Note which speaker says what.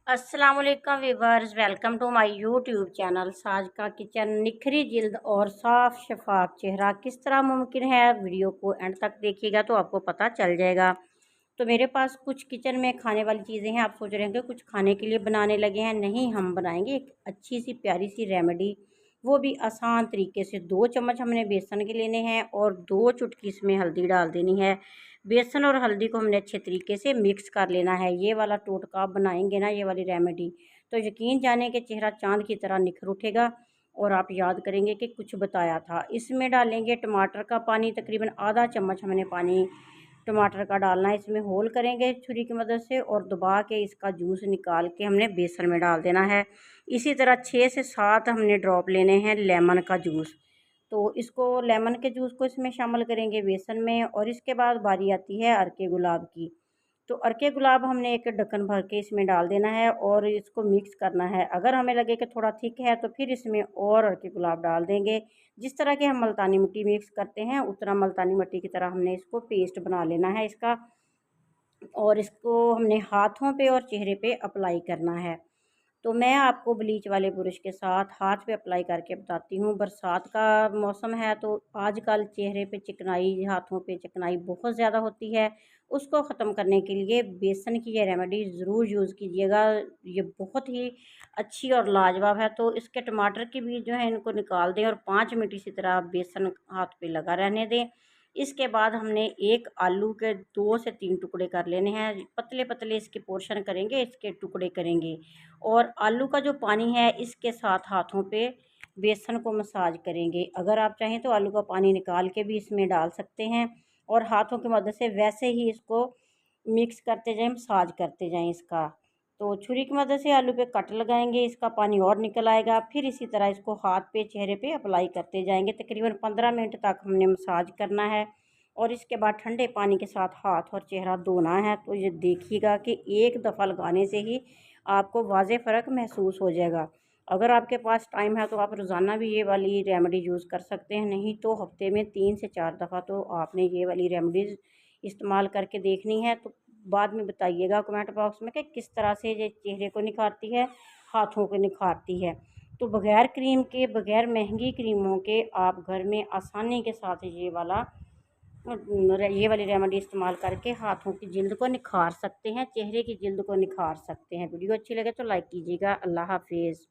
Speaker 1: अस्सलाम वालेकुम viewers, welcome to my YouTube channel. Saaj का किचन। निखरी जिल्द और साफ शफाफ चेहरा किस तरह मुमकिन है, वीडियो को एंड तक देखिएगा तो आपको पता चल जाएगा। तो मेरे पास कुछ किचन में खाने वाली चीज़ें हैं। आप सोच रहे होंगे कुछ खाने के लिए बनाने लगे हैं। नहीं, हम बनाएंगे एक अच्छी सी प्यारी सी रेमेडी, वो भी आसान तरीके से। 2 चम्मच हमने बेसन के लेने हैं और 2 चुटकी इसमें हल्दी डाल देनी है। बेसन और हल्दी को हमने अच्छे तरीके से मिक्स कर लेना है। ये वाला टोटका आप बनाएंगे ना, ये वाली रेमेडी, तो यकीन जाने के चेहरा चांद की तरह निखर उठेगा और आप याद करेंगे कि कुछ बताया था। इसमें डालेंगे टमाटर का पानी, तकरीबन आधा चम्मच हमने पानी टमाटर का डालना है। इसमें होल करेंगे छुरी की मदद से और दबा के इसका जूस निकाल के हमने बेसन में डाल देना है। इसी तरह 6 से 7 हमने ड्रॉप लेने हैं लेमन का जूस। तो इसको लेमन के जूस को इसमें शामिल करेंगे बेसन में। और इसके बाद बारी आती है अरके गुलाब की। तो अरके गुलाब हमने एक ढक्कन भर के इसमें डाल देना है और इसको मिक्स करना है। अगर हमें लगे कि थोड़ा थिक है तो फिर इसमें और अरके गुलाब डाल देंगे। जिस तरह के हम मुल्तानी मिट्टी मिक्स करते हैं उतना मुल्तानी मिट्टी की तरह हमने इसको पेस्ट बना लेना है इसका। और इसको हमने हाथों पे और चेहरे पे अप्लाई करना है। तो मैं आपको ब्लीच वाले ब्रश के साथ हाथ पे अप्लाई करके बताती हूँ। बरसात का मौसम है तो आजकल चेहरे पे चिकनाई, हाथों पे चिकनाई बहुत ज़्यादा होती है। उसको ख़त्म करने के लिए बेसन की ये रेमेडी ज़रूर यूज़ कीजिएगा। ये बहुत ही अच्छी और लाजवाब है। तो इसके टमाटर के बीज जो है इनको निकाल दें और 5 मिनट इसी तरह बेसन हाथ पे लगा रहने दें। इसके बाद हमने एक आलू के 2 से 3 टुकड़े कर लेने हैं। पतले पतले इसके पोर्शन करेंगे, इसके टुकड़े करेंगे। और आलू का जो पानी है इसके साथ हाथों पे बेसन को मसाज करेंगे। अगर आप चाहें तो आलू का पानी निकाल के भी इसमें डाल सकते हैं और हाथों की मदद से वैसे ही इसको मिक्स करते जाएं, मसाज करते जाएं इसका। तो छुरी की मदद से आलू पे कट लगाएंगे, इसका पानी और निकल आएगा। फिर इसी तरह इसको हाथ पे, चेहरे पे अप्लाई करते जाएंगे। तकरीबन 15 मिनट तक हमने मसाज करना है और इसके बाद ठंडे पानी के साथ हाथ और चेहरा धोना है। तो ये देखिएगा कि एक दफ़ा लगाने से ही आपको वाज़े फ़र्क महसूस हो जाएगा। अगर आपके पास टाइम है तो आप रोज़ाना भी ये वाली रेमेडी यूज़ कर सकते हैं। नहीं तो हफ्ते में 3 से 4 दफ़ा तो आपने ये वाली रेमेडीज़ इस्तेमाल करके देखनी है। तो बाद में बताइएगा कमेंट बॉक्स में कि किस तरह से ये चेहरे को निखारती है, हाथों को निखारती है। तो बग़ैर क्रीम के, बग़ैर महंगी क्रीमों के आप घर में आसानी के साथ ये वाली रेमेडी इस्तेमाल करके हाथों की जिल्द को निखार सकते हैं, चेहरे की जिल्द को निखार सकते हैं। वीडियो अच्छी लगे तो लाइक कीजिएगा। अल्लाह हाफिज़।